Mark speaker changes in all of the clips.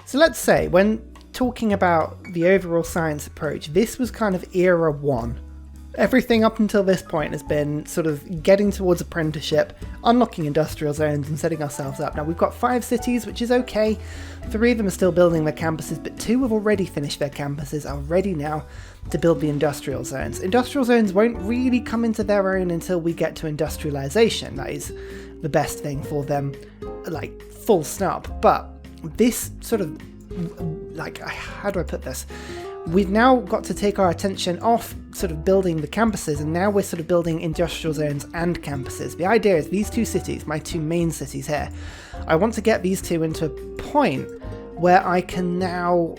Speaker 1: So let's say, when talking about the overall science approach, this was kind of era 1. Everything up until this point has been sort of getting towards apprenticeship, unlocking industrial zones and setting ourselves up. Now we've got 5 cities, which is okay. 3 of them are still building their campuses, but 2 have already finished their campuses, are ready now to build the industrial zones. Industrial zones won't really come into their own until we get to industrialization. That is the best thing for them, like full stop. But this sort of, like, how do I put this? We've now got to take our attention off sort of building the campuses, and now we're sort of building industrial zones and campuses. The idea is these 2 cities, my 2 main cities here, I want to get these 2 into a point where I can now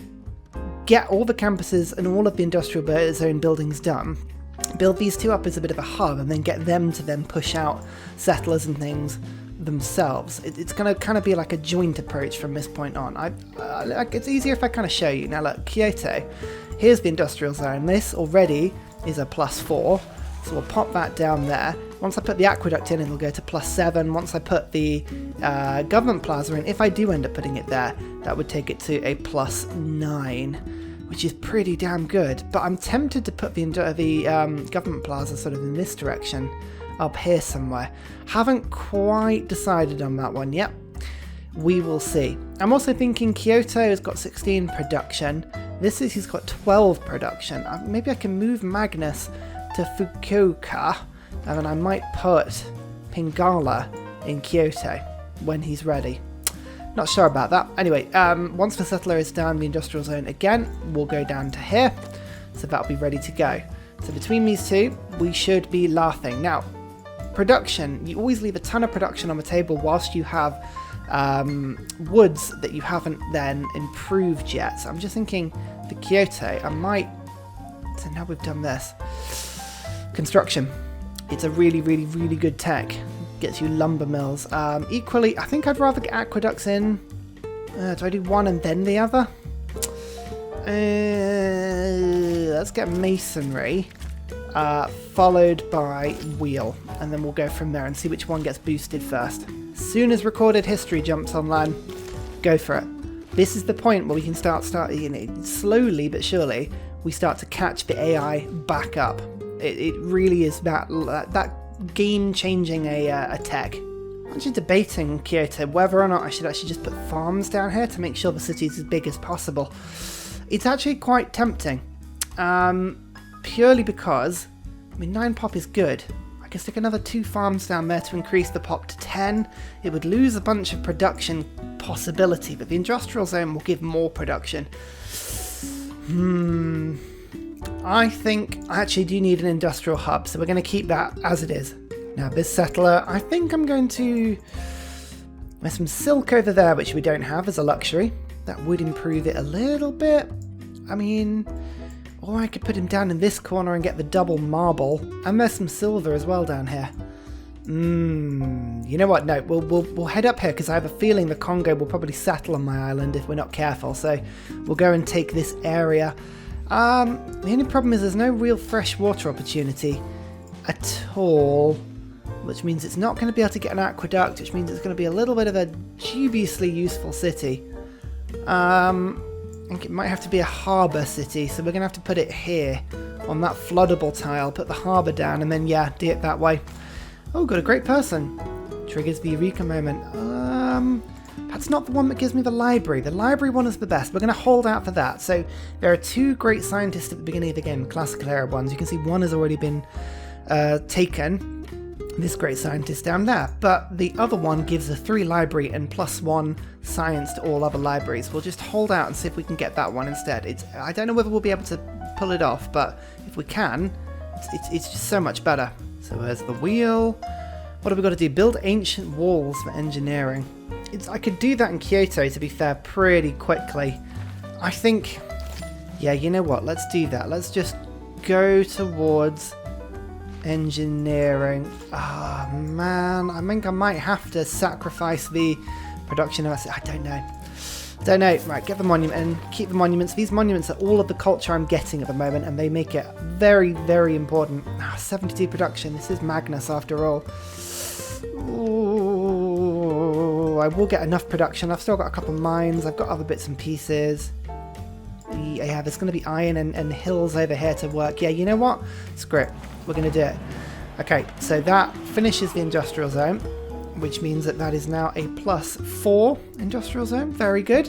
Speaker 1: get all the campuses and all of the industrial zone buildings done, build these 2 up as a bit of a hub, and then get them to then push out settlers and things themselves. It's going to kind of be like a joint approach from this point on. It's easier if I kind of show you. Now look, Kyoto, here's the industrial zone. This already is a +4, so we'll pop that down there. Once I put the aqueduct in, it'll go to +7. Once I put the government plaza in, if I do end up putting it there, that would take it to a +9, which is pretty damn good. But I'm tempted to put the government plaza sort of in this direction, up here somewhere. Haven't quite decided on that one yet. We will see. I'm also thinking Kyoto has got 16 production. This city's got 12 production. Maybe I can move Magnus to Fukuoka, and then I might put Pingala in Kyoto when he's ready. Not sure about that. Anyway, once the settler is down the industrial zone again, we'll go down to here. So that'll be ready to go. So between these 2, we should be laughing. Now, production, you always leave a ton of production on the table whilst you have woods that you haven't then improved yet. So I'm just thinking for Kyoto, I might, so now we've done this. Construction. It's a really, really, really good tech. Gets you lumber mills. Equally, I think I'd rather get aqueducts in. Do I do one and then the other? Let's get masonry. Followed by wheel, and then we'll go from there and see which one gets boosted first. As soon as recorded history jumps online, go for it. This is the point where we can start slowly but surely, we start to catch the AI back up. It really is that game-changing a tech. I'm actually debating Kyoto whether or not I should actually just put farms down here to make sure the city's as big as possible. It's actually quite tempting. Purely because, I mean, 9 pop is good. I can stick another 2 farms down there to increase the pop to 10. It would lose a bunch of production possibility, but the industrial zone will give more production. I think I actually do need an industrial hub, so we're going to keep that as it is. Now this settler, I think I'm going to... There's some silk over there, which we don't have as a luxury. That would improve it a little bit. I mean... Or I could put him down in this corner and get the double marble. And there's some silver as well down here. You know what? No, we'll head up here because I have a feeling the Congo will probably settle on my island if we're not careful. So we'll go and take this area. The only problem is there's no real fresh water opportunity at all. Which means it's not going to be able to get an aqueduct. Which means it's going to be a little bit of a dubiously useful city. I think it might have to be a harbour city, so we're going to have to put it here on that floodable tile, put the harbour down, and then, yeah, do it that way. Oh, got a great person. Triggers the Eureka moment. That's not the one that gives me the library. The library one is the best. We're going to hold out for that. So there are 2 great scientists at the beginning of the game, classical era ones. You can see one has already been taken. This great scientist down there, but the other one gives a 3 library and +1 science to all other libraries. We'll just hold out and see if we can get that one instead. I don't know whether we'll be able to pull it off, but if we can, it's just so much better. So there's the wheel. What have we got to do? Build ancient walls for engineering. I could do that in Kyoto, to be fair, pretty quickly. I think, yeah, you know what? Let's do that. Let's just go towards engineering. Oh man, I think I might have to sacrifice the production of I don't know. Right, get the monument and keep the monuments. These monuments are all of the culture I'm getting at the moment, and they make it very, very important. 72 production. This is Magnus after all. Ooh, Oh, I will get enough production. I've still got a couple mines. I've got other bits and pieces. Yeah, there's going to be iron and hills over here to work. Yeah, you know what? Screw it. We're going to do it. Okay, so that finishes the industrial zone, which means that that is now a +4 industrial zone. Very good.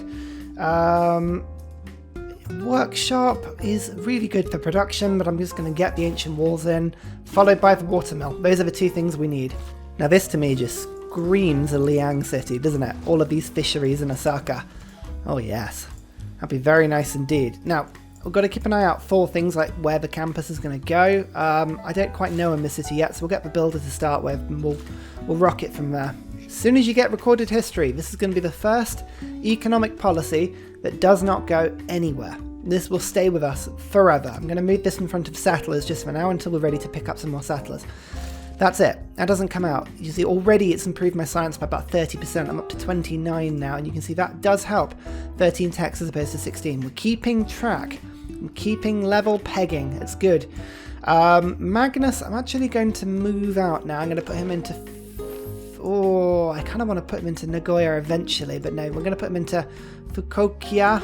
Speaker 1: Workshop is really good for production, but I'm just going to get the ancient walls in, followed by the watermill. Those are the two things we need. Now this to me just screams a Liang city, doesn't it? All of these fisheries in Osaka. Oh yes, that'd be very nice indeed. Now we've got to keep an eye out for things like where the campus is going to go. I don't quite know in the city yet, so we'll get the builder to start with, and we'll rock it from there. As soon as you get recorded history, this is going to be the first economic policy that does not go anywhere. This will stay with us forever. I'm going to move this in front of settlers just for now until we're ready to pick up some more settlers. That's it. That doesn't come out. You see, already it's improved my science by about 30%. I'm up to 29 now, and you can see that does help. 13 techs as opposed to 16. We're keeping track. I'm keeping level pegging. It's good. Magnus, I'm actually going to move out now. I'm going to put him into... Oh, I kind of want to put him into Nagoya eventually, but no, we're going to put him into Fukuoka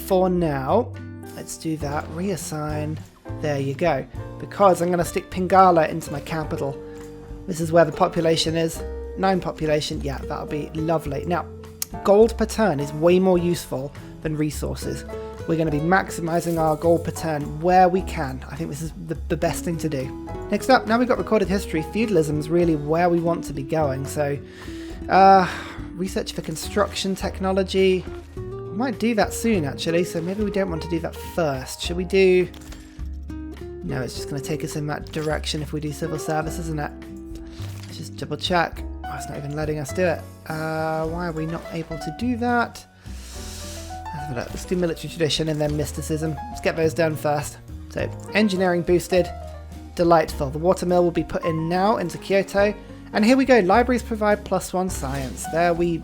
Speaker 1: for now. Let's do that. Reassign. There you go. Because I'm going to stick Pingala into my capital. This is where the population is. 9 population. Yeah, that'll be lovely. Now, gold per turn is way more useful than resources. We're going to be maximizing our gold per turn where we can. I think this is the best thing to do. Next up, now we've got recorded history. Feudalism is really where we want to be going. So, research for construction technology. We might do that soon, actually. So maybe we don't want to do that first. Should we do... No, it's just going to take us in that direction if we do civil service, isn't it? Let's just double check. Oh, it's not even letting us do it. Why are we not able to do that? Let's do military tradition and then mysticism. Let's get those done first. So, engineering boosted. Delightful. The watermill will be put in now into Kyoto. And here we go. Libraries provide +1 science. There we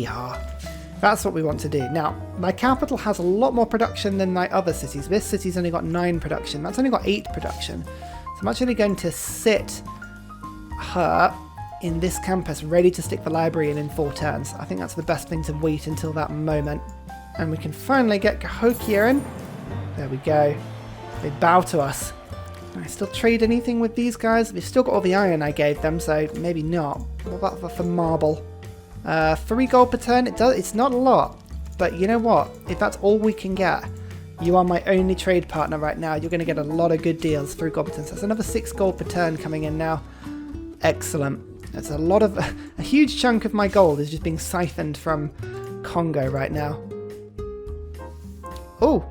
Speaker 1: are. That's what we want to do. Now, my capital has a lot more production than my other cities. This city's only got 9 production. That's only got 8 production. So I'm actually going to sit her in this campus ready to stick the library in 4 turns. I think that's the best thing to wait until that moment. And we can finally get Cahokia in. There we go. They bow to us. Can I still trade anything with these guys? They've still got all the iron I gave them, so maybe not. What about for marble? 3 gold per turn, it's not a lot, but you know what, if that's all we can get, you are my only trade partner right now. You're going to get a lot of good deals through gold per turn. So that's another 6 gold per turn coming in now. Excellent. That's a huge chunk of my gold is just being siphoned from Congo right now. Oh,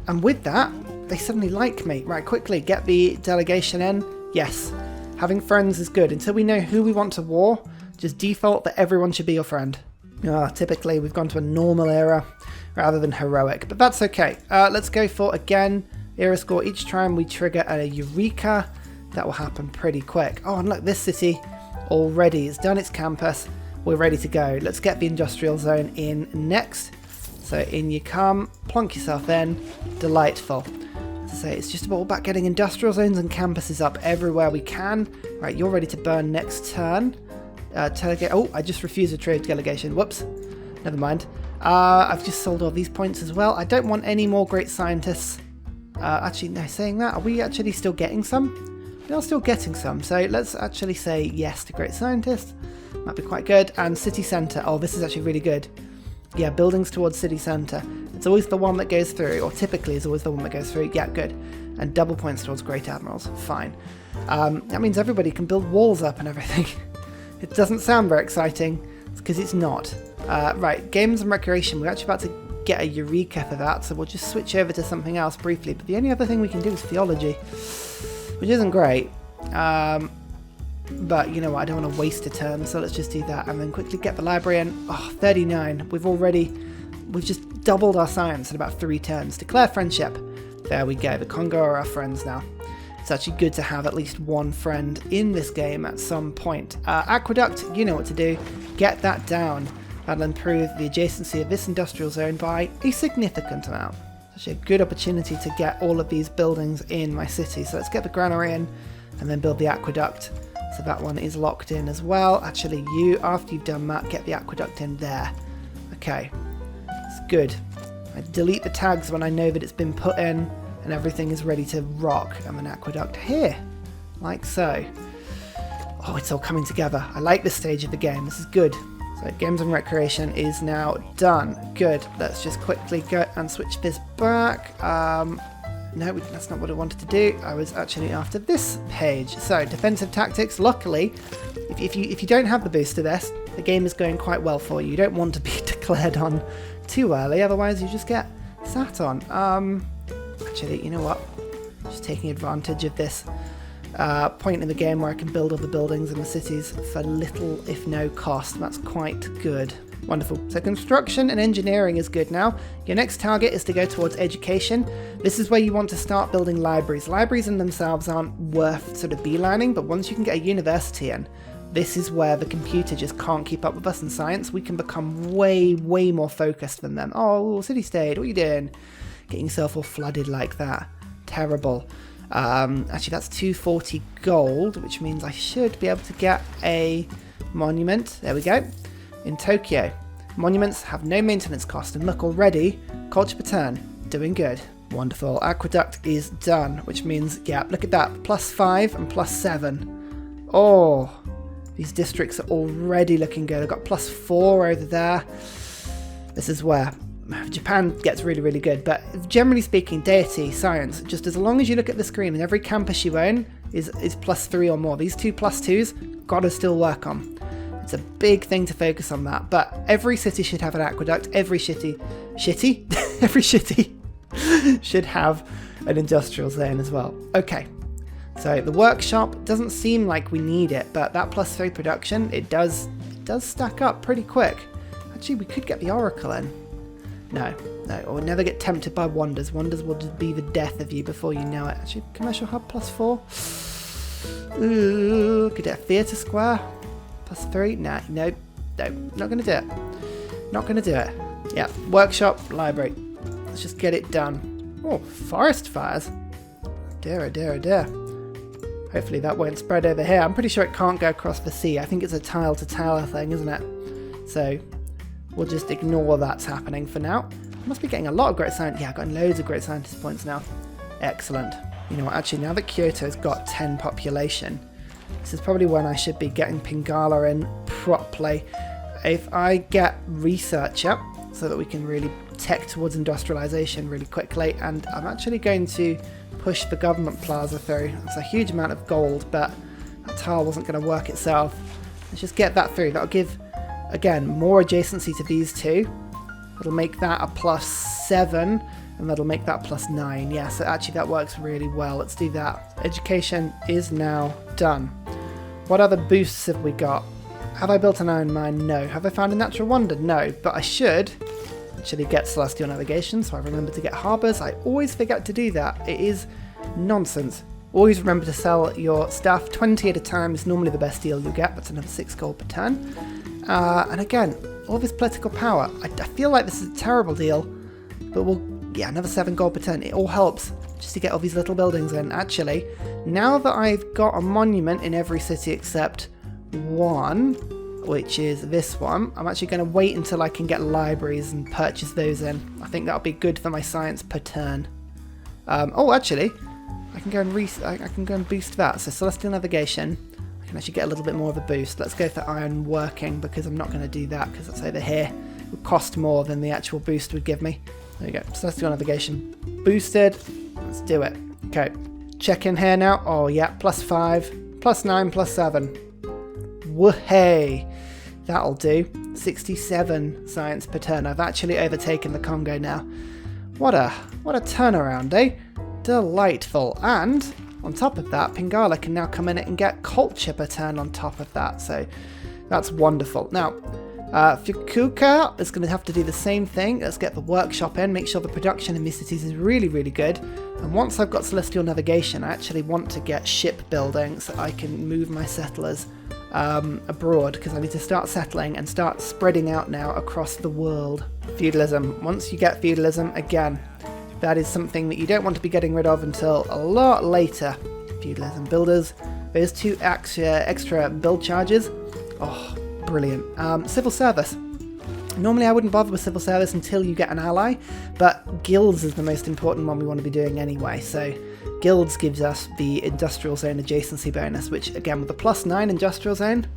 Speaker 1: and with that, they suddenly like me. Right, quickly, get the delegation in. Yes, having friends is good. Until we know who we want to war, just default that everyone should be your friend. Typically, we've gone to a normal era rather than heroic, but that's okay. Let's go for, again, era score. Each time we trigger a Eureka, that will happen pretty quick. Oh, and look, this city already has done its campus. We're ready to go. Let's get the industrial zone in next. So in you come, plonk yourself in. Delightful. As I say, it's just about getting industrial zones and campuses up everywhere we can. Right, you're ready to burn next turn. Oh, I just refused a trade delegation. Whoops. Never mind. I've just sold all these points as well. I don't want any more great scientists. Actually, no, saying that, are we actually still getting some? We are still getting some. So let's actually say yes to great scientists. Might be quite good. And city centre. Oh, this is actually really good. Yeah, buildings towards city centre. It's always the one that goes through, or typically is always the one that goes through. Yeah, good. And double points towards great admirals. Fine. That means everybody can build walls up and everything. It doesn't sound very exciting, because it's not. Right, games and recreation. We're actually about to get a Eureka for that, so we'll just switch over to something else briefly. But the only other thing we can do is theology, which isn't great. But you know what, I don't want to waste a turn, so let's just do that. And then quickly get the library in. Oh, 39. We've just doubled our science in about 3 turns. Declare friendship. There we go. The Congo are our friends now. It's actually good to have at least one friend in this game at some point. Aqueduct, you know what to do. Get that down. That'll improve the adjacency of this industrial zone by a significant amount. It's actually a good opportunity to get all of these buildings in my city. So let's get the granary in and then build the aqueduct. So that one is locked in as well. Actually, you, after you've done that, get the aqueduct in there. Okay, it's good. I delete the tags when I know that it's been put in and everything is ready to rock. And an aqueduct here, like so. Oh, it's all coming together. I like this stage of the game. This is good. So Games and Recreation is now done. Good. Let's just quickly go and switch this back. No, that's not what I wanted to do. I was actually after this page. So defensive tactics. Luckily, if you don't have the boost to this, the game is going quite well for you. You don't want to be declared on too early, otherwise you just get sat on. Actually, you know what? Just taking advantage of this point in the game where I can build all the buildings in the cities for little if no cost. That's quite good. Wonderful. So construction and engineering is good now. Your next target is to go towards education. This is where you want to start building libraries. Libraries in themselves aren't worth sort of beelining, but once you can get a university in, this is where the computer just can't keep up with us in science. We can become way, way more focused than them. Oh, city-state, what are you doing? Getting yourself all flooded like that. Terrible. Actually, that's 240 gold, which means I should be able to get a monument. There we go. In Tokyo. Monuments have no maintenance cost, and look already, culture per turn, doing good. Wonderful. Aqueduct is done, which means, yeah, look at that, +5 and +7. Oh, these districts are already looking good. I've got +4 over there. This is where Japan gets really, really good, but generally speaking, DEITY, science, just as long as you look at the screen and every campus you own is +3 or more. These 2 +2s, gotta still work on. It's a big thing to focus on that, but every city should have an aqueduct. Every shitty every city should have an industrial zone as well. Okay, so the workshop doesn't seem like we need it, but that +3 production, it does stack up pretty quick. Actually, we could get the oracle in. No, or never get tempted by wonders. Wonders will just be the death of you before you know it. Actually, commercial hub +4. Ooh, could get a theatre square. +3? Nah, nope. No, not going to do it. Not going to do it. Yeah, workshop, library. Let's just get it done. Oh, forest fires. Dear, oh dear, oh dear. Hopefully that won't spread over here. I'm pretty sure it can't go across the sea. I think it's a tile-to-tower thing, isn't it? So we'll just ignore that's happening for now. I must be getting a lot of great science. Yeah, I've got loads of great scientist points now. Excellent. You know what, actually, now that Kyoto's got 10 population, this is probably when I should be getting Pingala in properly. If I get research up so that we can really tech towards industrialization really quickly, and I'm actually going to push the government plaza through. It's a huge amount of gold, but that tile wasn't going to work itself. Let's just get that through. That'll give, again, more adjacency to these two. It'll make that a +7, and that'll make that +9. Yeah, so actually that works really well. Let's do that. Education is now done. What other boosts have we got? Have I built an iron mine? No. Have I found a natural wonder? No. But I should actually get celestial navigation, so I remember to get harbours. I always forget to do that. It is nonsense. Always remember to sell your stuff. 20 at a time is normally the best deal you'll get. That's another 6 gold per turn. And again, all this political power. I feel like this is a terrible deal, but yeah, another 7 gold per turn. It all helps just to get all these little buildings in. Actually, now that I've got a monument in every city except one, which is this one, I'm actually going to wait until I can get libraries and purchase those in. I think that'll be good for my science per turn. Oh, actually, I can go and boost that. So celestial navigation, I can actually get a little bit more of a boost. Let's go for iron working, because I'm not going to do that because that's over here. It would cost more than the actual boost would give me. There we go. Celestial navigation boosted. Let's do it. Okay. Check in here now. Oh, yeah. +5, +9, +7. Woohey. That'll do. 67 science per turn. I've actually overtaken the Congo now. What a turnaround, eh? Delightful. And on top of that, Pingala can now come in and get culture per turn on top of that. So that's wonderful. Now, Fukuoka is going to have to do the same thing. Let's get the workshop in, make sure the production in these cities is really, really good. And once I've got celestial navigation, I actually want to get shipbuilding so I can move my settlers abroad, because I need to start settling and start spreading out now across the world. Feudalism. Once you get feudalism, again, that is something that you don't want to be getting rid of until a lot later. Feudalism. Builders Those 2 extra build charges. Oh, brilliant. Civil service. Normally I wouldn't bother with civil service until you get an ally, but guilds is the most important one we want to be doing anyway. So guilds gives us the industrial zone adjacency bonus, which again with the +9 industrial zone,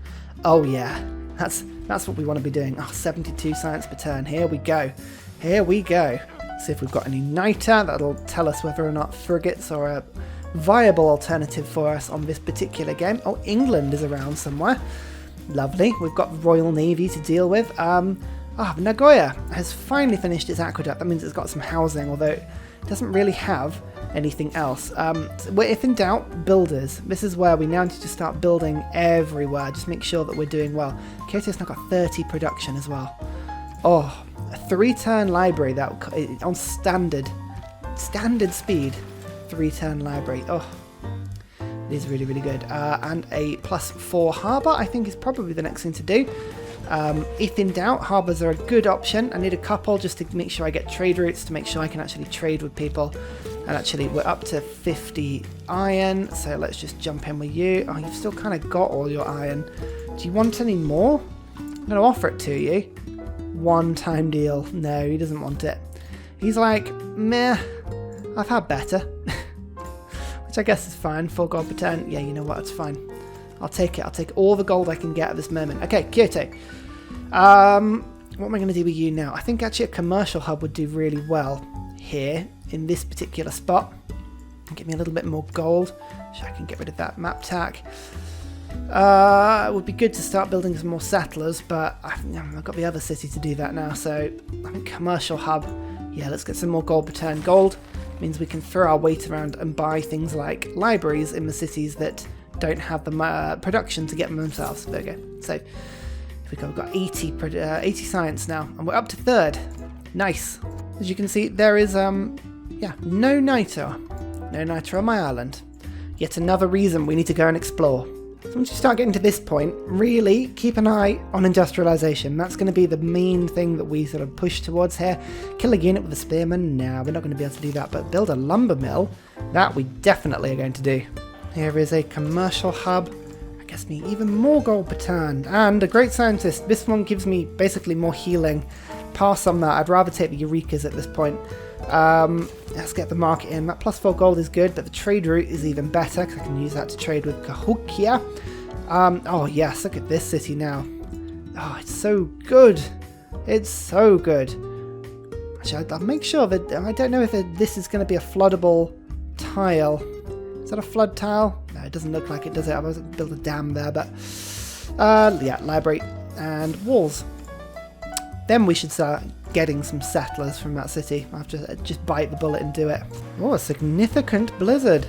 Speaker 1: oh yeah, that's what we want to be doing. Oh, 72 science per turn. Here we go. Here we go. See if we've got any niter. That'll tell us whether or not frigates are a viable alternative for us on this particular game. Oh, England is around somewhere. Lovely. We've got Royal Navy to deal with. Nagoya has finally finished its aqueduct. That means it's got some housing, although it doesn't really have anything else. If in doubt, builders. This is where we now need to start building everywhere. Just make sure that we're doing well. Kyoto's now got 30 production as well. Oh, a 3-turn library that on standard speed. 3-turn library. Oh, it is really, really good. And a +4 harbour, I think, is probably the next thing to do. If in doubt, harbours are a good option. I need a couple just to make sure I get trade routes, to make sure I can actually trade with people. And actually, we're up to 50 iron, so let's just jump in with you. Oh, you've still kind of got all your iron. Do you want any more? I'm going to offer it to you. One-time deal. No, he doesn't want it. He's like, meh, I've had better. Which I guess is fine. 4 gold per turn. Yeah, you know what, it's fine. I'll take it. I'll take all the gold I can get at this moment. Okay, Kyoto. What am I going to do with you now? I think actually a commercial hub would do really well here in this particular spot. Give me a little bit more gold so I can get rid of that map tack. It would be good to start building some more settlers, but I've got the other city to do that now, so I think commercial hub. Yeah, let's get some more gold per turn. Gold means we can throw our weight around and buy things like libraries in the cities that don't have the production to get them themselves. There we go. So we've got 80 science now, and we're up to 3rd. Nice. As you can see, there is no niter on my island. Yet another reason we need to go and explore. So once you start getting to this point, really keep an eye on industrialization. That's going to be the main thing that we sort of push towards here. Kill a unit with a spearman? No, we're not going to be able to do that. But build a lumber mill? That we definitely are going to do. Here is a commercial hub. I guess me even more gold per turn. And a great scientist. This one gives me basically more healing. Pass on that. I'd rather take the Eurekas at this point. Let's get the market in. That +4 gold is good, but the trade route is even better because I can use that to trade with Cahokia. Oh yes, look at this city now. Oh, it's so good. It's so good. Actually, I'll make sure that I don't know if this is going to be a floodable tile. Is that a flood tile? No, it doesn't look like it, does it? I was going to build a dam there, but yeah, library and walls. Then we should start getting some settlers from that city. I'll have to just bite the bullet and do it. Oh, a significant blizzard.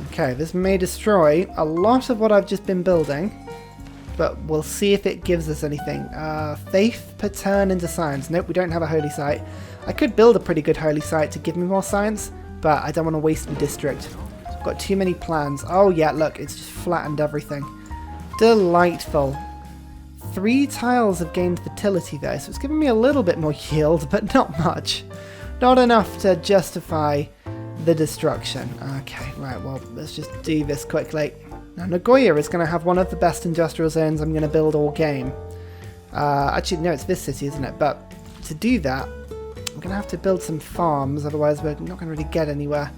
Speaker 1: Okay, this may destroy a lot of what I've just been building, but we'll see if it gives us anything. Faith per turn into science. Nope, we don't have a holy site. I could build a pretty good holy site to give me more science, but I don't want to waste the district. I've got too many plans. Oh yeah, look, it's just flattened everything. Delightful. 3 tiles have gained fertility though, so it's giving me a little bit more yield, but not much. Not enough to justify the destruction. Okay, right, well, let's just do this quickly. Now, Nagoya is going to have one of the best industrial zones I'm going to build all game. Actually, no, it's this city, isn't it? But to do that, I'm going to have to build some farms, otherwise we're not going to really get anywhere.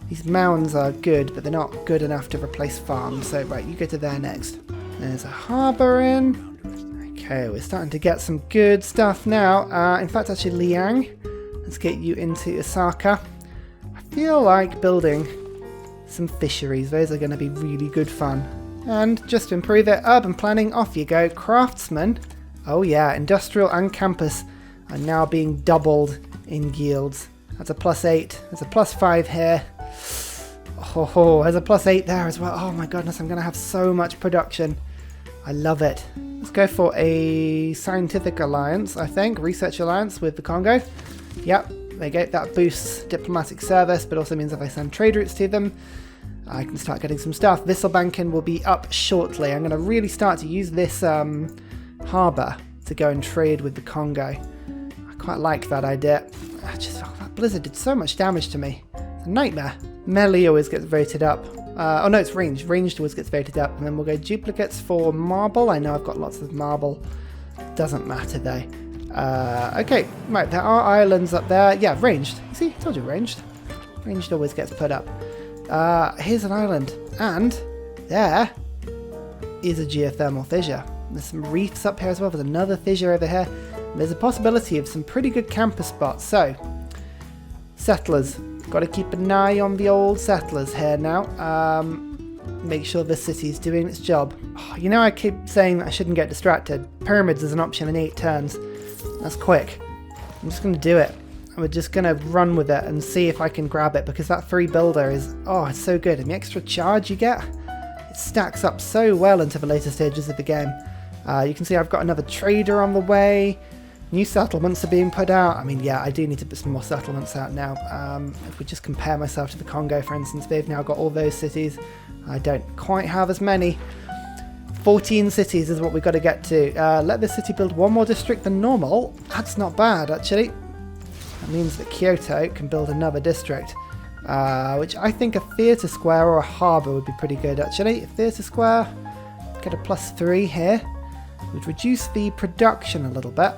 Speaker 1: These mounds are good, but they're not good enough to replace farms. So, right, you go to there next. There's a harbour in. Okay, we're starting to get some good stuff now. In fact, actually, Liang, let's get you into Osaka. I feel like building some fisheries. Those are going to be really good fun. And just to improve it, urban planning, off you go. Craftsman. Oh yeah, industrial and campus are now being doubled in yields. That's a +8. There's a +5 here. Oh, there's a +8 there as well. Oh my goodness, I'm going to have so much production. I love it. Let's go for a scientific alliance, I think. Research alliance with the Congo. Yep, there you go. That boosts diplomatic service, but also means if I send trade routes to them, I can start getting some stuff. Visselbanken will be up shortly. I'm going to really start to use this harbour to go and trade with the Congo. I quite like that idea. That blizzard did so much damage to me. It's a nightmare. Meli always gets voted up. Oh no, it's ranged. Ranged always gets voted up. And then we'll go duplicates for marble. I know I've got lots of marble. Doesn't matter though. Okay, right, there are islands up there. Yeah, ranged. See, I told you ranged. Ranged always gets put up. Here's an island. And there is a geothermal fissure. There's some reefs up here as well. There's another fissure over here. And there's a possibility of some pretty good camper spots. So, settlers. Got to keep an eye on the old settlers here now. Make sure this city's doing its job. Oh, you know, I keep saying that I shouldn't get distracted. Pyramids is an option in 8 turns. That's quick. I'm just going to do it. We're just going to run with it and see if I can grab it, because that free builder is, oh, it's so good. And the extra charge you get, it stacks up so well into the later stages of the game. You can see I've got another trader on the way. New settlements are being put out. I mean, yeah, I do need to put some more settlements out now. If we just compare myself to the Congo, for instance, they've now got all those cities. I don't quite have as many. 14 cities is what we've got to get to. Let this city build one more district than normal. That's not bad, actually. That means that Kyoto can build another district, which I think a theatre square or a harbour would be pretty good, actually. A theatre square, get a +3 here. Would reduce the production a little bit.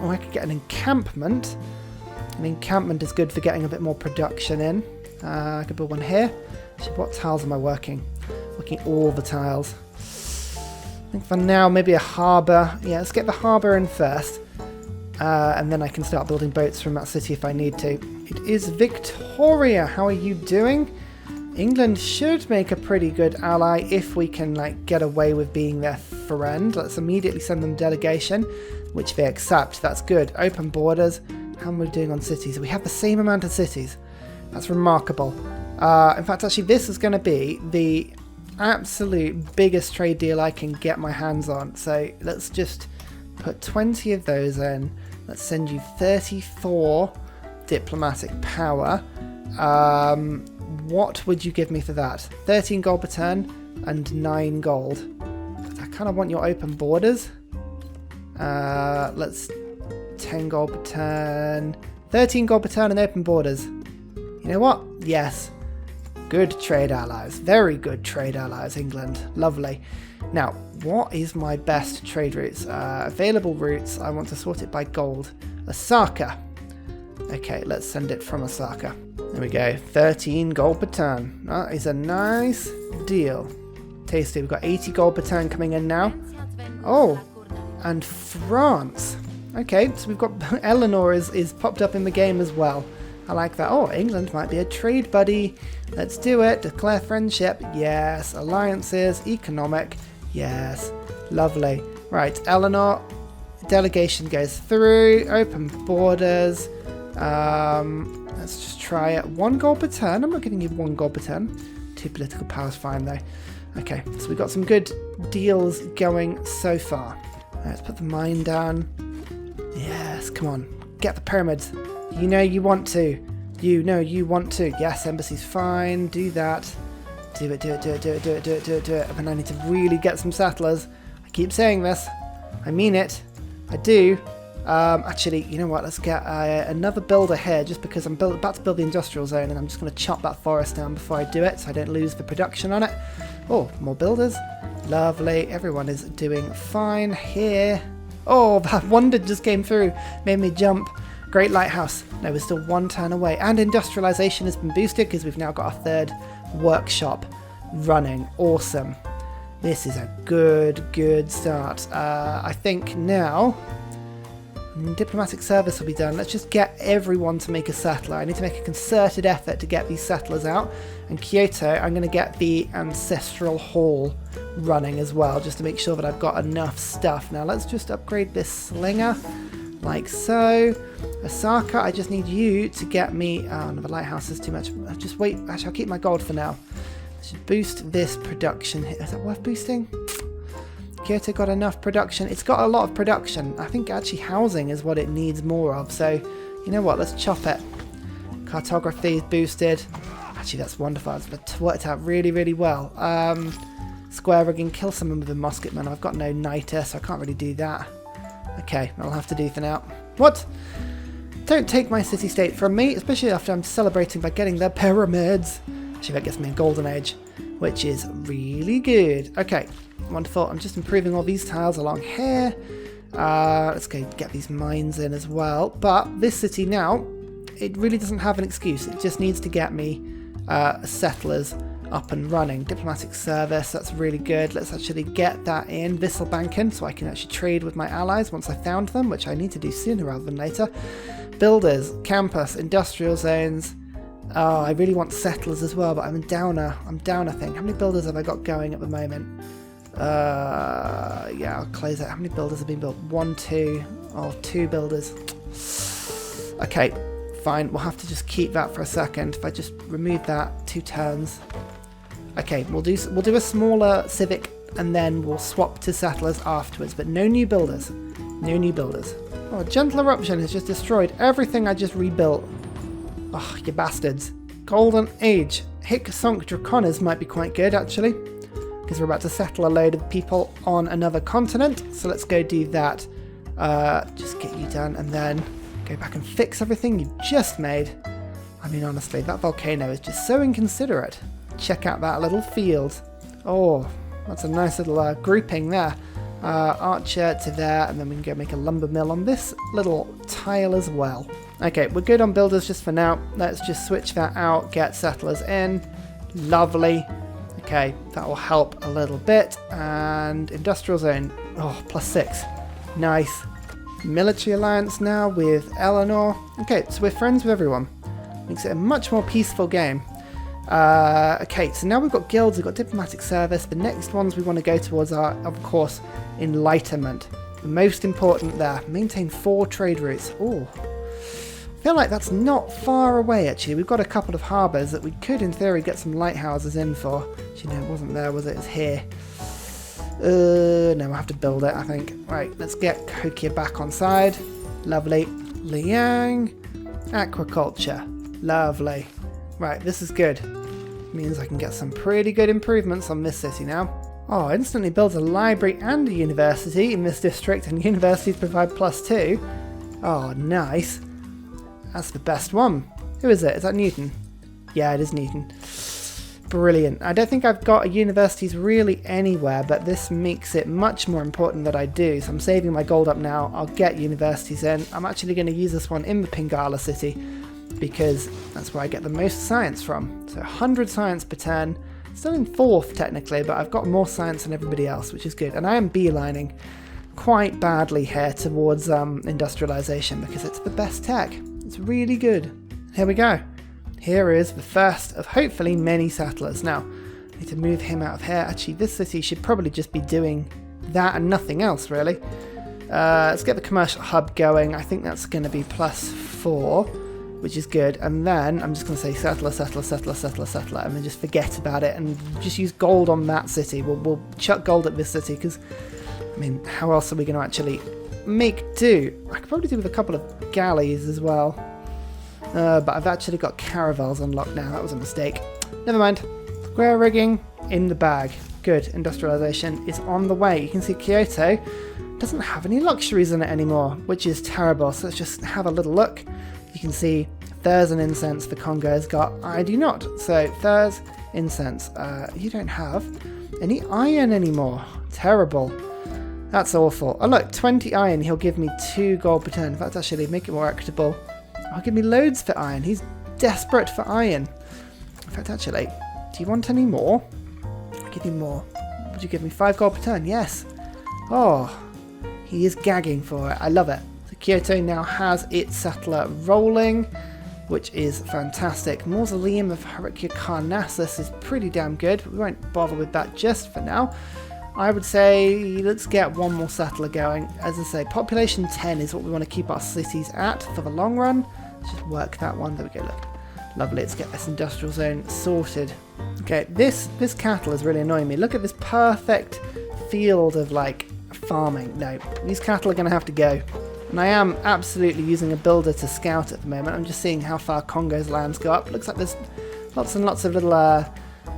Speaker 1: Or I could get an encampment. An encampment is good for getting a bit more production in. I could build one here. Actually, what tiles am I working? Working all the tiles. I think for now, maybe a harbour. Yeah, let's get the harbour in first. And then I can start building boats from that city if I need to. It is Victoria. How are you doing? England should make a pretty good ally if we can get away with being their friend. Let's immediately send them a delegation, which they accept. That's good. Open borders. How am we doing on cities? We have the same amount of cities. That's remarkable. In fact, actually, this is going to be the absolute biggest trade deal I can get my hands on. So let's just put 20 of those in. Let's send you 34 diplomatic power. What would you give me for that? 13 gold per turn and 9 gold. I kind of want your open borders. Let's 10 gold per turn. 13 gold per turn and open borders. You know what? Yes. Good trade allies. Very good trade allies, England. Lovely. Now, what is my best trade routes? Available routes. I want to sort it by gold. Osaka. Okay, let's send it from Osaka. There we go. 13 gold per turn. That is a nice deal. Tasty. We've got 80 gold per turn coming in now. Oh, and France. Okay, so we've got Eleanor is popped up in the game as well. I like that. Oh, England might be a trade buddy. Let's do it. Declare friendship. Yes. Alliances. Economic. Yes. Lovely. Right, Eleanor. Delegation goes through. Open borders. Let's just try it. 1 gold per turn. I'm not giving you 1 gold per turn. 2 political powers, fine though. Okay, so we've got some good deals going so far. Let's put the mine down. Yes, come on. Get the pyramids. You know you want to. You know you want to. Yes, embassy's fine. Do that. Do it, do it, do it, do it, do it, do it, do it, do it. And I need to really get some settlers. I keep saying this. I mean it. I do. Actually, you know what? Let's get another builder here, just because I'm about to build the industrial zone, and I'm just going to chop that forest down before I do it, so I don't lose the production on it. Oh, more builders. Lovely. Everyone is doing fine here. Oh, that wonder just came through. Made me jump. Great lighthouse. No, we're still 1 turn away. And industrialization has been boosted because we've now got our 3rd workshop running. Awesome. This is a good start. I think now diplomatic service will be done. Let's just get everyone to make a settler. I need to make a concerted effort to get these settlers out. And Kyoto, I'm going to get the ancestral hall running as well, just to make sure that I've got enough stuff. Now let's just upgrade this slinger, like so. Osaka, I just need you to get me... Oh, no, the lighthouse is too much. I'll just wait. Actually, I'll keep my gold for now. Let's just boost this production. Is that worth boosting? Kyoto got enough production. It's got a lot of production. I think actually housing is what it needs more of. So, you know what? Let's chop it. Cartography is boosted. Actually, that's wonderful. It's worked out really well. Square rigging. Kill someone with a musketman. I've got no niter, so I can't really do that. Okay, I'll have to do for now. What? Don't take my city-state from me, especially after I'm celebrating by getting their pyramids. Actually, that gets me a golden age, which is really good. Okay, wonderful. I'm just improving all these tiles along here. Let's go get these mines in as well. But this city now, it really doesn't have an excuse. It just needs to get me settlers up and running. Diplomatic service, that's really good. Let's actually get that in. Wisselbanken, so I can actually trade with my allies once I found them, which I need to do sooner rather than later. Builders, campus, industrial zones. Oh, I really want settlers as well, but I'm down a thing. How many builders have I got going at the moment? Yeah, I'll close it. How many builders have been built? 1, 2. Oh, 2 builders. Okay, fine. We'll have to just keep that for a second. If I just remove that, 2 turns. Okay, we'll do a smaller civic, and then we'll swap to settlers afterwards. But no new builders. No new builders. Oh, gentle eruption has just destroyed everything I just rebuilt. Oh, you bastards. Golden Age. Hic Sonc Draconis might be quite good, actually, because we're about to settle a load of people on another continent. So let's go do that. Just get you done, and then go back and fix everything you've just made. I mean, honestly, that volcano is just so inconsiderate. Check out that little field. Oh, that's a nice little grouping there. Archer to there, and then we can go make a lumber mill on this little tile as well. Okay, we're good on builders just for now. Let's just switch that out, get settlers in. Lovely. Okay, that will help a little bit. And industrial zone. Oh, +6. Nice. Military alliance now with Eleanor. Okay, so we're friends with everyone. Makes it a much more peaceful game. Okay, so now we've got guilds, we've got diplomatic service. The next ones we want to go towards are, of course, Enlightenment. The most important there. Maintain 4 trade routes. Oh, I feel like that's not far away, actually. We've got a couple of harbours that we could, in theory, get some lighthouses in for. Actually, no, it wasn't there, was it? It's here. No, we'll have to build it, I think. Right, let's get Kokia back on side. Lovely. Liang. Aquaculture. Lovely. Right, this is good. Means I can get some pretty good improvements on this city now. Oh, instantly builds a library and a university in this district, and universities provide +2. Oh, nice. That's the best one. Who is it? Is that Newton? Yeah, it is Newton. Brilliant. I don't think I've got universities really anywhere, but this makes it much more important that I do. So I'm saving my gold up now. I'll get universities in. I'm actually going to use this one in the Pingala city, because that's where I get the most science from. So 100 science per turn. Still in 4th technically, but I've got more science than everybody else, which is good. And I am beelining quite badly here towards industrialization, because it's the best tech. It's really good. Here we go. Here is the first of hopefully many settlers. Now, I need to move him out of here. Actually, this city should probably just be doing that and nothing else, really. Let's get the commercial hub going. I think that's going to be +4. Which is good, and then I'm just going to say settler, settler, settler, settler, settler, and then just forget about it and just use gold on that city. We'll chuck gold at this city, because, I mean, how else are we going to actually make do? I could probably do with a couple of galleys as well, but I've actually got caravels unlocked now. That was a mistake. Never mind. Square rigging in the bag. Good. Industrialization is on the way. You can see Kyoto doesn't have any luxuries in it anymore, which is terrible. So let's just have a little look. You can see Thurs and incense the Congo has got. I do not. So Thurs, incense. You don't have any iron anymore. Terrible. That's awful. Oh look, 20 iron. He'll give me 2 gold per turn. In fact, actually, make it more equitable. I'll give me loads for iron. He's desperate for iron. In fact, actually, do you want any more? I'll give you more. Would you give me 5 gold per turn? Yes. Oh, he is gagging for it. I love it. Kyoto now has its settler rolling, which is fantastic. Mausoleum of Heracleocarnassus is pretty damn good, but we won't bother with that just for now. I would say let's get one more settler going. As I say, population 10 is what we want to keep our cities at for the long run. Let's just work that one. There we go, look. Lovely, let's get this industrial zone sorted. Okay, this cattle is really annoying me. Look at this perfect field of, like, farming. No, these cattle are going to have to go. And I am absolutely using a builder to scout at the moment. I'm just seeing how far Congo's lands go up. Looks like there's lots and lots of little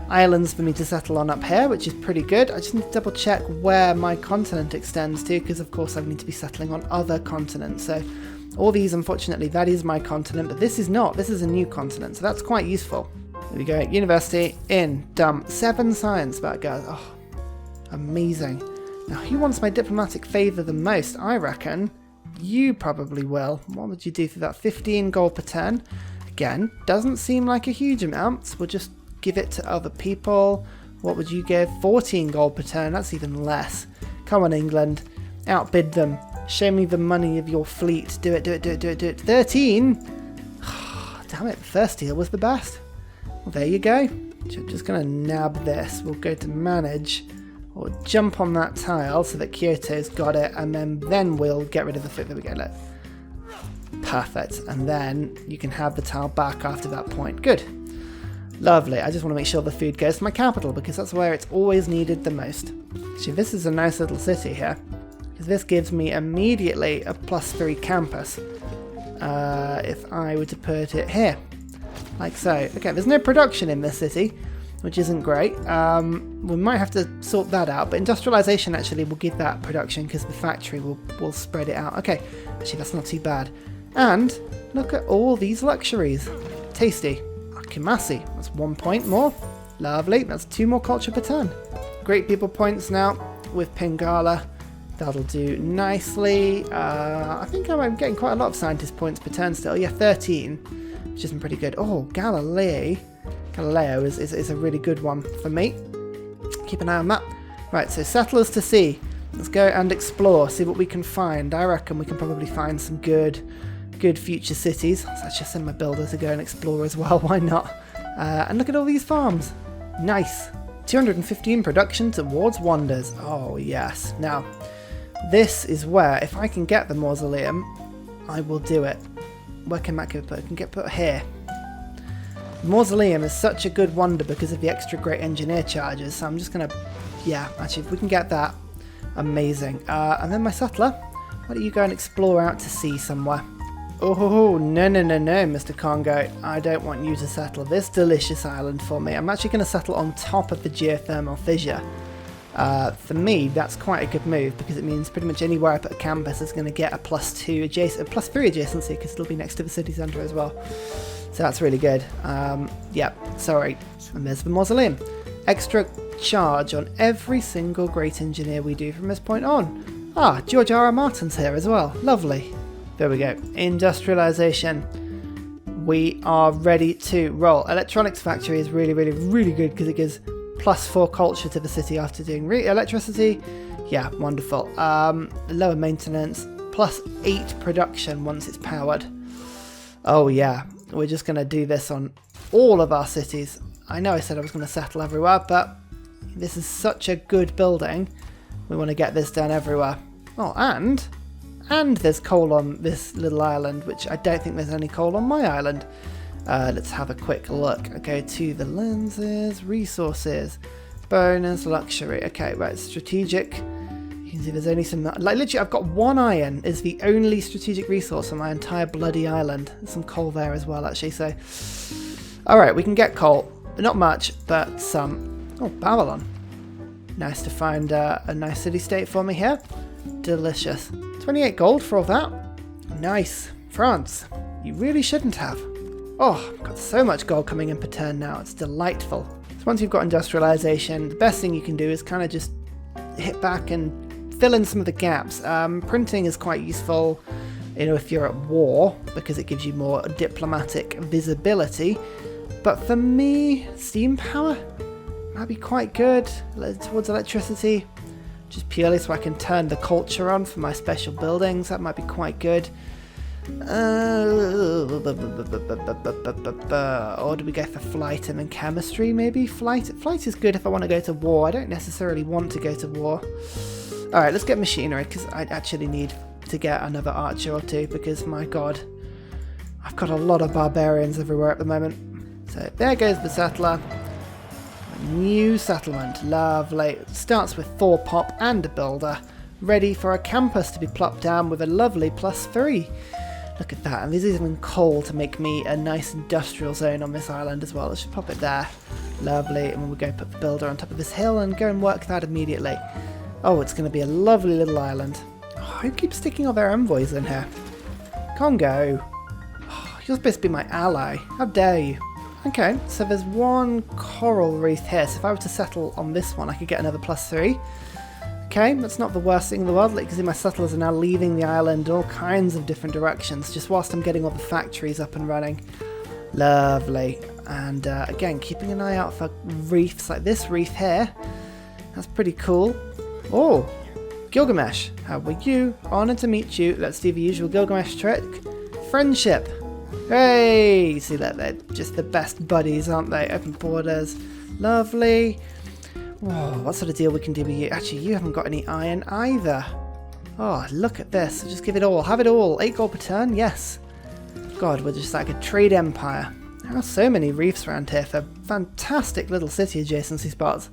Speaker 1: islands for me to settle on up here, which is pretty good. I just need to double check where my continent extends to, because of course I need to be settling on other continents. So all these, unfortunately, that is my continent, but this is not. This is a new continent, so that's quite useful. There we go. University in. Dumb. 7 science about guys. Oh, amazing. Now, who wants my diplomatic favour the most? I reckon you probably will. What would you do for that? 15 gold per turn. Again, doesn't seem like a huge amount, so we'll just give it to other people. What would you give? 14 gold per turn. That's even less. Come on, England. Outbid them. Show me the money of your fleet. Do it, do it, do it, do it, do it. 13! Damn it, the first deal was the best. Well, there you go. I'm just going to nab this. We'll go to manage. Or jump on that tile so that Kyoto's got it, and then we'll get rid of the food. There we go, look. Perfect. And then you can have the tile back after that point. Good. Lovely. I just want to make sure the food goes to my capital because that's where it's always needed the most. See, this is a nice little city here because this gives me immediately a +3 campus if I were to put it here, like so. Okay, there's no production in this city, which isn't great. We might have to sort that out, but industrialization actually will give that production because the factory will spread it out. Okay, actually that's not too bad. And look at all these luxuries. Tasty. Akimasi, that's 1 point more. Lovely, that's 2 more culture per turn. Great people points now with Pingala. That'll do nicely. I think I'm getting quite a lot of scientist points per turn still. Yeah, 13, which isn't pretty good. Oh, Galileo is a really good one for me. Keep an eye on that. Right, so settlers to sea. Let's go and explore, see what we can find. I reckon we can probably find some good future cities. So let's just send my builder to go and explore as well. Why not? And look at all these farms. Nice. 215 production towards wonders. Oh, yes. Now, this is where, if I can get the mausoleum, I will do it. Where can that get put? It can get put here. The mausoleum is such a good wonder because of the extra great engineer charges. So I'm just going to, yeah, actually, if we can get that, amazing. And then my settler, why don't you go and explore out to sea somewhere? Oh, no, Mr. Congo. I don't want you to settle this delicious island for me. I'm actually going to settle on top of the geothermal fissure. For me, that's quite a good move because it means pretty much anywhere I put a campus is going to get a +3 adjacency because it'll be next to the city centre as well. So that's really good. Yeah, sorry. And there's the mausoleum. Extra charge on every single great engineer we do from this point on. Ah, George R. R. Martin's here as well. Lovely. There we go. Industrialization. We are ready to roll. Electronics factory is really good because it gives +4 culture to the city after doing electricity. Yeah, wonderful. Lower maintenance, +8 production once it's powered. Oh yeah, we're just going to do this on all of our cities. I know I said I was going to settle everywhere, but this is such a good building. We want to get this done everywhere. Oh, and there's coal on this little island, which I don't think there's any coal on my island. Let's have a quick look. Okay, to the lenses, resources, bonus, luxury. Okay, right, strategic. You can see there's only some, like literally I've got 1 iron is the only strategic resource on my entire bloody island. There's some coal there as well, actually, so. All right, we can get coal. Not much, but some. Oh, Babylon. Nice to find a nice city-state for me here. Delicious. 28 gold for all that. Nice. France. You really shouldn't have. Oh, I've got so much gold coming in per turn now. It's delightful. So once you've got industrialization, the best thing you can do is kind of just hit back and fill in some of the gaps. Printing is quite useful, you know, if you're at war, because it gives you more diplomatic visibility. But for me, steam power might be quite good towards electricity. Just purely so I can turn the culture on for my special buildings. That might be quite good. Or do we go for flight and then chemistry maybe? Flight is good if I want to go to war. I don't necessarily want to go to war. Alright, let's get machinery because I actually need to get another archer or two because my god, I've got a lot of barbarians everywhere at the moment. So there goes the settler. New settlement, lovely. Starts with 4 pop and a builder, ready for a campus to be plopped down with a lovely +3. Look at that, and there's even coal to make me a nice industrial zone on this island as well. Let's just pop it there, lovely, and we'll go put the builder on top of this hill and go and work that immediately. Oh, it's going to be a lovely little island. Oh, who keeps sticking all their envoys in here? Congo, oh, you're supposed to be my ally, how dare you? Okay, so there's one coral reef here, so if I were to settle on this one, I could get another +3. Okay, that's not the worst thing in the world. Like you can see, my settlers are now leaving the island in all kinds of different directions, just whilst I'm getting all the factories up and running. Lovely. And again, keeping an eye out for reefs like this reef here. That's pretty cool. Oh, Gilgamesh, how are you? Honoured to meet you. Let's do the usual Gilgamesh trick. Friendship. Hey! See that they're just the best buddies, aren't they? Open borders. Lovely. Whoa, what sort of deal we can do with you? Actually, you haven't got any iron either. Oh, look at this. Just give it all. Have it all. 8 gold per turn? Yes. God, we're just like a trade empire. There are so many reefs around here for fantastic little city adjacency spots.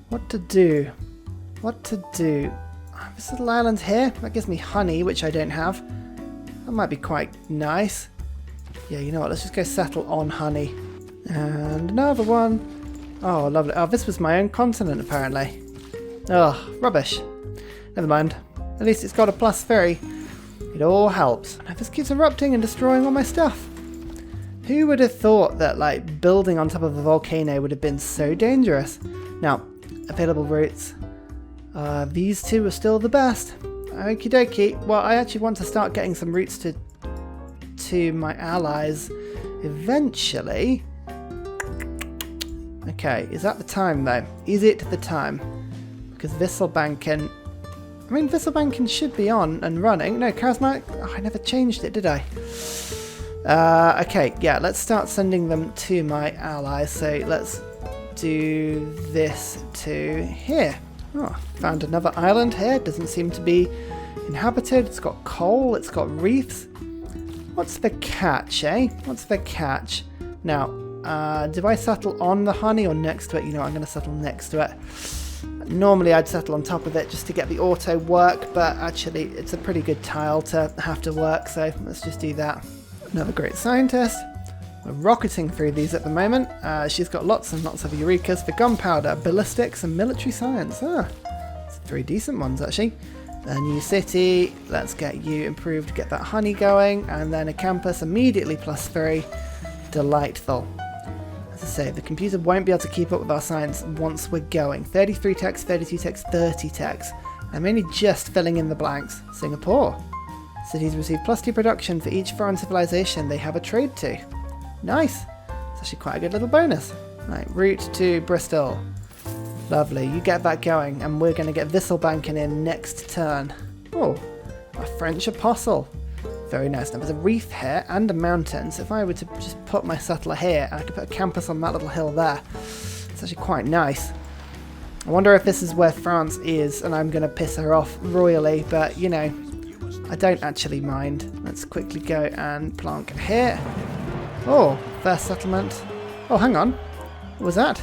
Speaker 1: What to do? What to do? This little island here, that gives me honey, which I don't have. That might be quite nice. Yeah, you know what? Let's just go settle on honey. And another one. Oh, lovely. Oh, this was my own continent, apparently. Oh, rubbish. Never mind. At least it's got a +3. It all helps. Now this keeps erupting and destroying all my stuff. Who would have thought that, like, building on top of a volcano would have been so dangerous? Now, available routes. These two are still the best. Okie dokie. Well, I actually want to start getting some routes to my allies eventually. Okay, is that the time though? Is it the time? Because Visselbanken... I mean, Visselbanken should be on and running. No, Charismatic... Oh, I never changed it, did I? Okay, yeah, let's start sending them to my allies. So let's do this to here. Oh, found another island here. Doesn't seem to be inhabited. It's got coal, it's got reefs. What's the catch, eh? What's the catch? Now, do I settle on the honey or next to it? You know, I'm going to settle next to it. Normally I'd settle on top of it just to get the auto work, but actually it's a pretty good tile to have to work, so let's just do that. Another great scientist. We're rocketing through these at the moment. She's got lots and lots of eurekas for gunpowder, ballistics and military science. It's 3 decent ones actually. A new city, let's get you improved, get that honey going, and then a campus immediately +3. Delightful. As I say, the computer won't be able to keep up with our science once we're going. 33 techs, 32 techs, 30 techs. I'm only just filling in the blanks. Singapore. Cities receive +2 production for each foreign civilization they have a trade to. Nice. It's actually quite a good little bonus. Right, route to Bristol. Lovely, you get that going, and we're going to get Visselbanken in next turn. Oh, a French apostle. Very nice. Now there's a reef here and a mountain, so if I were to just put my settler here, I could put a campus on that little hill there. It's actually quite nice. I wonder if this is where France is, and I'm going to piss her off royally, but you know, I don't actually mind. Let's quickly go and plonk here. Oh, first settlement. Oh, hang on. What was that?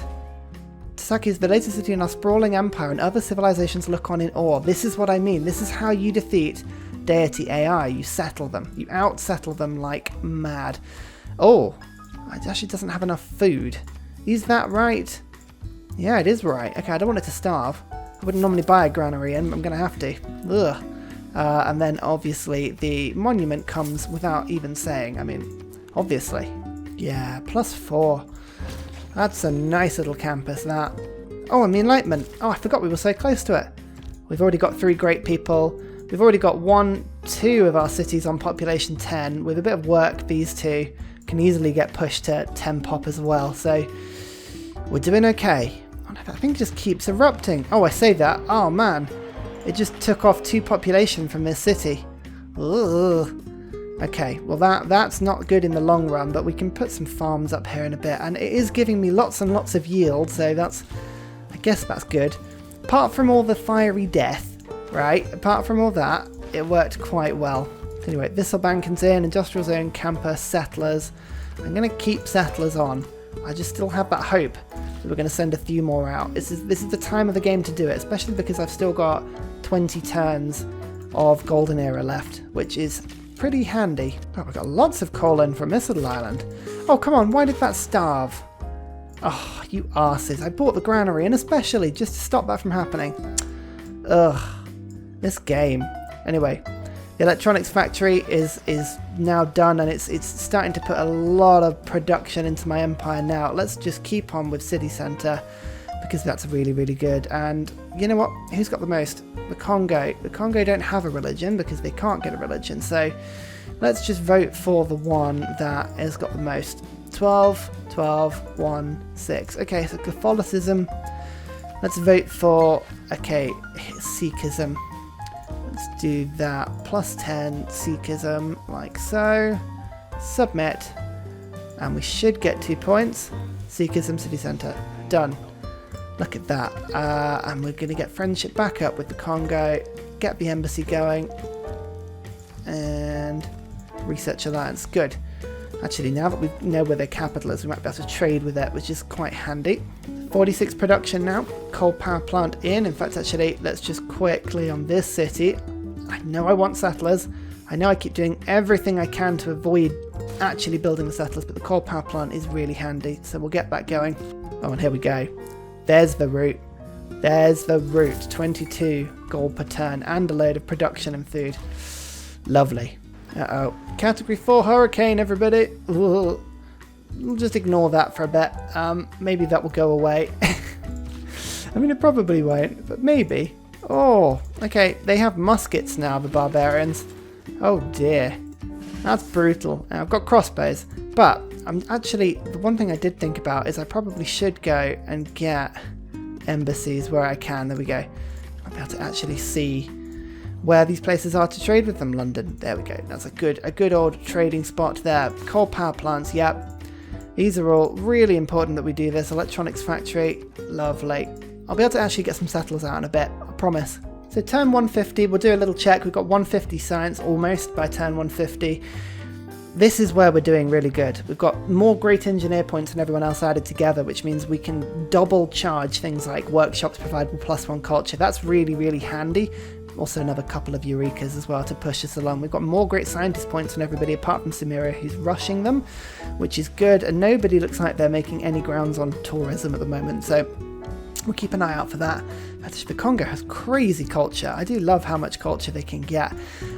Speaker 1: Tasaki is the latest city in our sprawling empire, and other civilizations look on in awe. This is what I mean. This is how you defeat DEITY AI. You settle them. You out-settle them like mad. Oh, it actually doesn't have enough food. Is that right? Yeah, it is right. Okay, I don't want it to starve. I wouldn't normally buy a granary, and I'm going to have to. Ugh. And then, obviously, the monument comes without even saying. I mean, obviously. Yeah, +4. That's a nice little campus, that. Oh, and the Enlightenment. Oh, I forgot we were so close to it. We've already got 3 great people. We've already got 2 of our cities on population 10. With a bit of work, these 2 can easily get pushed to 10 pop as well. So, we're doing okay. I think it just keeps erupting. Oh, I say that. Oh, man. It just took off 2 population from this city. Ugh. Okay, well that's not good in the long run, but we can put some farms up here in a bit, and it is giving me lots and lots of yield, so I guess that's good. Apart from all the fiery death, right, apart from all that, it worked quite well. Anyway, Visselbanken's in, industrial zone, campus, settlers. I'm going to keep settlers on. I just still have that hope that we're going to send a few more out. This is the time of the game to do it, especially because I've still got 20 turns of Golden Era left, which is pretty handy. Oh, we've got lots of coal in from this little island. Oh, come on, why did that starve? Oh, you arses. I bought the granary, and especially just to stop that from happening. Ugh, this game. Anyway, The electronics factory is now done, and it's starting to put a lot of production into my empire now. Let's just keep on with city centre, because that's really, really good. And you know what? Who's got the most? The Congo. The Congo don't have a religion because they can't get a religion. So let's just vote for the one that has got the most. 12, 12, 1, 6. Okay, so Catholicism. Let's vote for, okay, Sikhism. Let's do that. Plus 10, Sikhism, like so. Submit. And we should get 2 points. Sikhism City Centre. Done. Look at that. And we're going to get friendship back up with the Congo. Get the embassy going. And research alliance. Good. Actually, now that we know where their capital is, we might be able to trade with it, which is quite handy. 46 production now. Coal power plant in. In fact, actually, let's just quickly on this city. I know I want settlers. I know I keep doing everything I can to avoid actually building the settlers, but the coal power plant is really handy, so we'll get that going. Oh, and here we go. There's the route. There's the route. 22 gold per turn and a load of production and food. Lovely. Uh-oh. Category 4 hurricane, everybody. Ugh. We'll just ignore that for a bit. Maybe that will go away. I mean, it probably won't, but maybe. Oh, okay. They have muskets now, the barbarians. Oh dear. That's brutal. I've got crossbows, but I'm actually, the one thing I did think about is I probably should go and get embassies where I can. There we go. I'll be able to actually see where these places are to trade with them. London. There we go. That's a good old trading spot there. Coal power plants. Yep. These are all really important that we do this. Electronics factory. Lovely. I'll be able to actually get some settlers out in a bit. I promise. So turn 150, we'll do a little check. We've got 150 science almost by turn 150. This is where we're doing really good. We've got more great engineer points than everyone else added together, which means we can double charge things like workshops provide +1 culture. That's really, really handy. Also another couple of Eurekas as well to push us along. We've got more great scientist points than everybody apart from Samira, who's rushing them, which is good. And nobody looks like they're making any grounds on tourism at the moment. So we'll keep an eye out for that. The Congo has crazy culture. I do love how much culture they can get.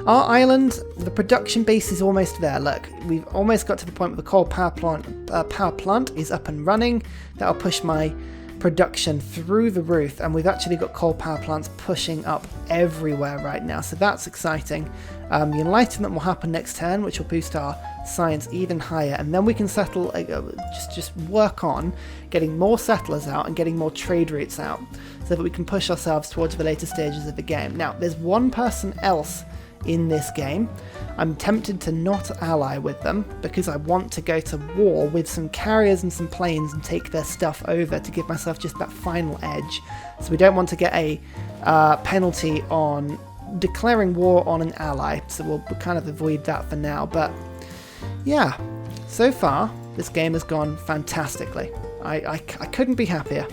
Speaker 1: Our island, the production base is almost there. Look, we've almost got to the point where the coal power plant is up and running. That'll push my production through the roof, and we've actually got coal power plants pushing up everywhere right now, so that's exciting. The Enlightenment will happen next turn, which will boost our science even higher, and then we can settle, just work on getting more settlers out and getting more trade routes out so that we can push ourselves towards the later stages of the game. Now, there's one person else in this game. I'm tempted to not ally with them because I want to go to war with some carriers and some planes and take their stuff over to give myself just that final edge. So we don't want to get a penalty on declaring war on an ally, so we'll kind of avoid that for now. But yeah, so far this game has gone fantastically. I couldn't be happier.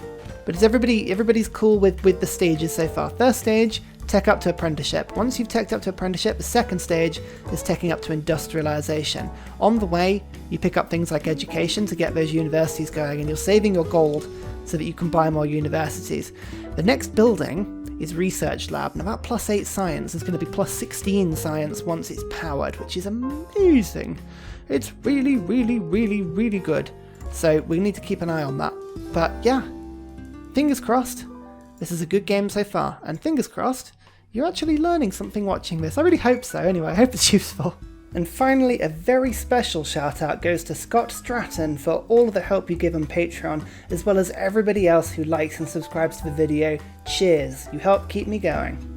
Speaker 1: But is everybody's cool with the stages so far? First stage, tech up to apprenticeship. Once you've teched up to apprenticeship, the second stage is teching up to industrialization. On the way, you pick up things like education to get those universities going, and you're saving your gold so that you can buy more universities. The next building is research lab, and about +8 science is going to be +16 science once it's powered, which is amazing. It's really, really, really, really good. So we need to keep an eye on that. But yeah, fingers crossed. This is a good game so far, and fingers crossed, you're actually learning something watching this. I really hope so anyway, I hope it's useful. And finally, a very special shout out goes to Scott Stratton for all of the help you give on Patreon, as well as everybody else who likes and subscribes to the video. Cheers, you help keep me going.